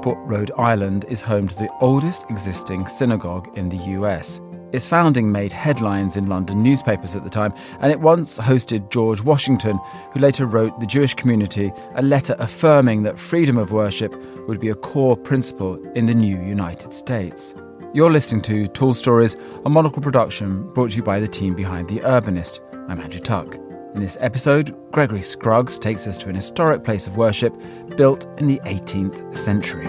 Newport, Rhode Island is home to the oldest existing synagogue in the US. Its founding made headlines in London newspapers at the time, and it once hosted George Washington, who later wrote the Jewish community a letter affirming that freedom of worship would be a core principle in the new United States. You're listening to Tall Stories, a Monocle production brought to you by the team behind The Urbanist. I'm Andrew Tuck. In this episode, Gregory Scruggs takes us to an historic place of worship built in the 18th century.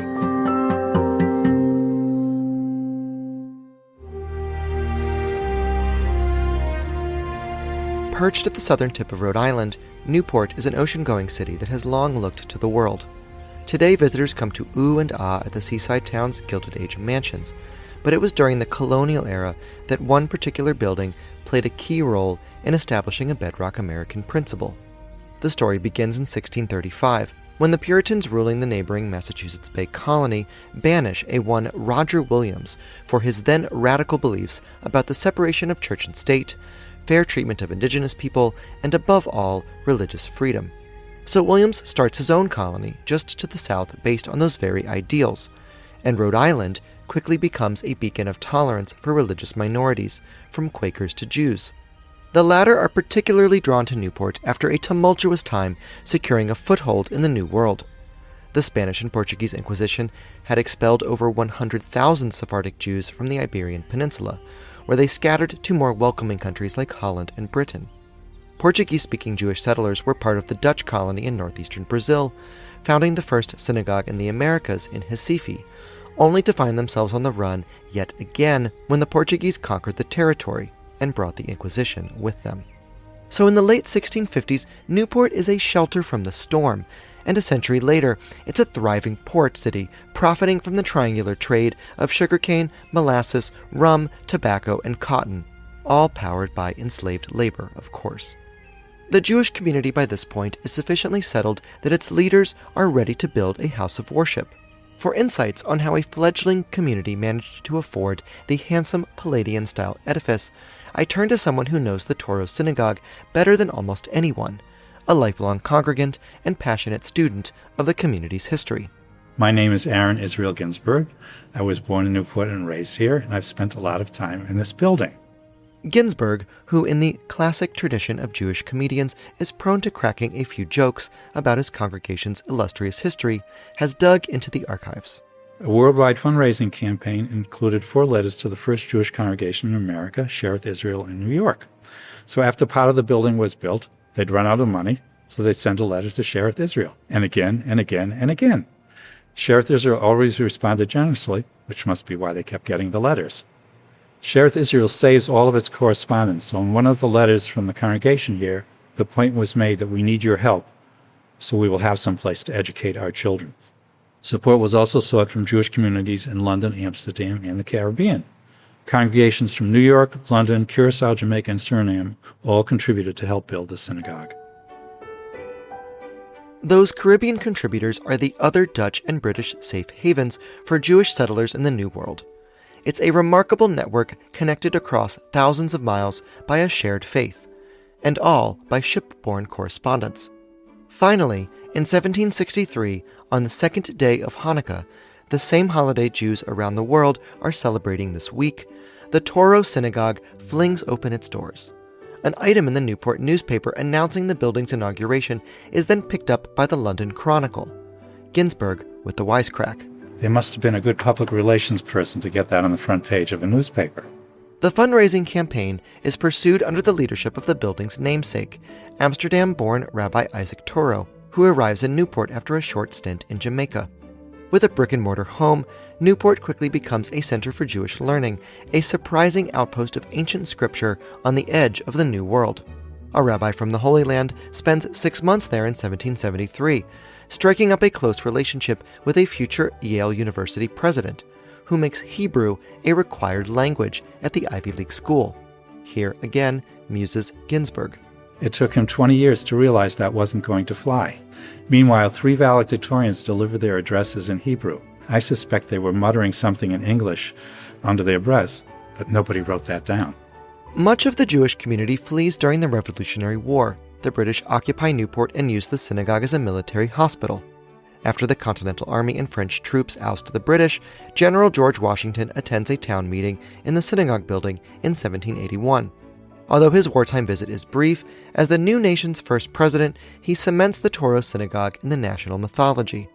Perched at the southern tip of Rhode Island, Newport is an ocean-going city that has long looked to the world. Today, visitors come to ooh and ah at the seaside town's Gilded Age mansions, but it was during the colonial era that one particular building played a key role in establishing a bedrock American principle. The story begins in 1635, when the Puritans ruling the neighboring Massachusetts Bay Colony banish a one Roger Williams for his then radical beliefs about the separation of church and state, fair treatment of indigenous people, and above all, religious freedom. So Williams starts his own colony just to the south based on those very ideals, and Rhode Island quickly becomes a beacon of tolerance for religious minorities, from Quakers to Jews. The latter are particularly drawn to Newport after a tumultuous time securing a foothold in the New World. The Spanish and Portuguese Inquisition had expelled over 100,000 Sephardic Jews from the Iberian Peninsula, where they scattered to more welcoming countries like Holland and Britain. Portuguese-speaking Jewish settlers were part of the Dutch colony in northeastern Brazil, founding the first synagogue in the Americas in Recife, only to find themselves on the run yet again when the Portuguese conquered the territory and brought the Inquisition with them. So in the late 1650s, Newport is a shelter from the storm, and a century later, it's a thriving port city, profiting from the triangular trade of sugarcane, molasses, rum, tobacco, and cotton, all powered by enslaved labor, of course. The Jewish community by this point is sufficiently settled that its leaders are ready to build a house of worship. For insights on how a fledgling community managed to afford the handsome Palladian-style edifice, I turn to someone who knows the Touro Synagogue better than almost anyone, a lifelong congregant and passionate student of the community's history. My name is Aaron Israel Ginsberg. I was born in Newport and raised here, and I've spent a lot of time in this building. Ginsberg, who in the classic tradition of Jewish comedians is prone to cracking a few jokes about his congregation's illustrious history, has dug into the archives. A worldwide fundraising campaign included 4 letters to the first Jewish congregation in America, Shereth Israel in New York. So after part of the building was built, they'd run out of money, so they'd send a letter to Shereth Israel, and again, and again, and again. Shereth Israel always responded generously, which must be why they kept getting the letters. Shereth Israel saves all of its correspondence, so in one of the letters from the congregation here, the point was made that we need your help, so we will have some place to educate our children. Support was also sought from Jewish communities in London, Amsterdam, and the Caribbean. Congregations from New York, London, Curacao, Jamaica, and Suriname all contributed to help build the synagogue. Those Caribbean contributors are the other Dutch and British safe havens for Jewish settlers in the New World. It's a remarkable network connected across thousands of miles by a shared faith, and all by ship-borne correspondents. Finally, in 1763, on the second day of Hanukkah, the same holiday Jews around the world are celebrating this week, the Touro Synagogue flings open its doors. An item in the Newport newspaper announcing the building's inauguration is then picked up by the London Chronicle. Ginsberg with the wisecrack. They must have been a good public relations person to get that on the front page of a newspaper. The fundraising campaign is pursued under the leadership of the building's namesake, Amsterdam-born Rabbi Isaac Touro, who arrives in Newport after a short stint in Jamaica. With a brick-and-mortar home, Newport quickly becomes a center for Jewish learning, a surprising outpost of ancient scripture on the edge of the New World. A rabbi from the Holy Land spends 6 months there in 1773, striking up a close relationship with a future Yale University president, who makes Hebrew a required language at the Ivy League school. Here again muses Ginsberg. It took him 20 years to realize that wasn't going to fly. Meanwhile, 3 valedictorians delivered their addresses in Hebrew. I suspect they were muttering something in English under their breaths, but nobody wrote that down. Much of the Jewish community flees during the Revolutionary War. The British occupy Newport and use the synagogue as a military hospital. After the Continental Army and French troops oust the British, General George Washington attends a town meeting in the Synagogue building in 1781. Although his wartime visit is brief, as the new nation's first president, he cements the Touro Synagogue in the national mythology.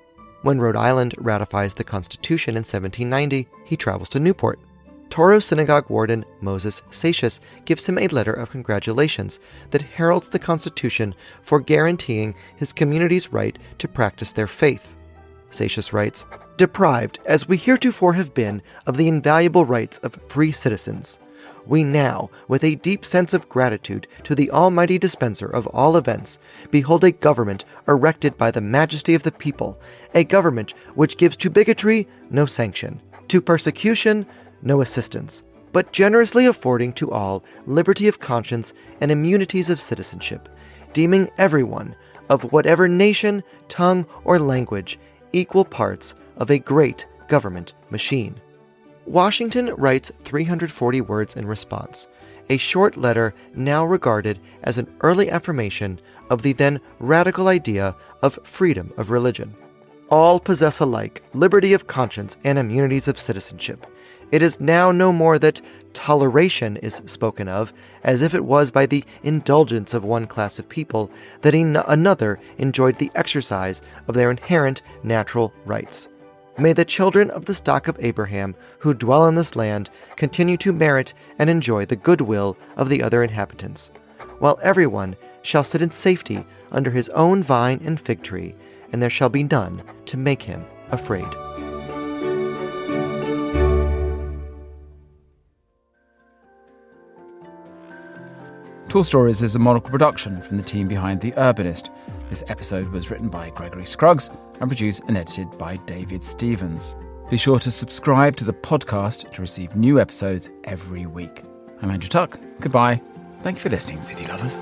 When Rhode Island ratifies the Constitution in 1790, he travels to Newport. Touro Synagogue warden Moses Satius gives him a letter of congratulations that heralds the Constitution for guaranteeing his community's right to practice their faith. Satius writes, "Deprived, as we heretofore have been, of the invaluable rights of free citizens, we now, with a deep sense of gratitude to the Almighty Dispenser of all events, behold a government erected by the majesty of the people, a government which gives to bigotry no sanction, to persecution no assistance, but generously affording to all liberty of conscience and immunities of citizenship, deeming everyone, of whatever nation, tongue, or language, equal parts of a great government machine." Washington writes 340 words in response, a short letter now regarded as an early affirmation of the then radical idea of freedom of religion. "All possess alike liberty of conscience and immunities of citizenship. It is now no more that toleration is spoken of, as if it was by the indulgence of one class of people that another enjoyed the exercise of their inherent natural rights. May the children of the stock of Abraham who dwell in this land continue to merit and enjoy the goodwill of the other inhabitants, while everyone shall sit in safety under his own vine and fig tree, and there shall be none to make him afraid." Tall Stories is a Monocle production from the team behind The Urbanist. This episode was written by Gregory Scruggs and produced and edited by David Stevens. Be sure to subscribe to the podcast to receive new episodes every week. I'm Andrew Tuck. Goodbye. Thank you for listening, City Lovers.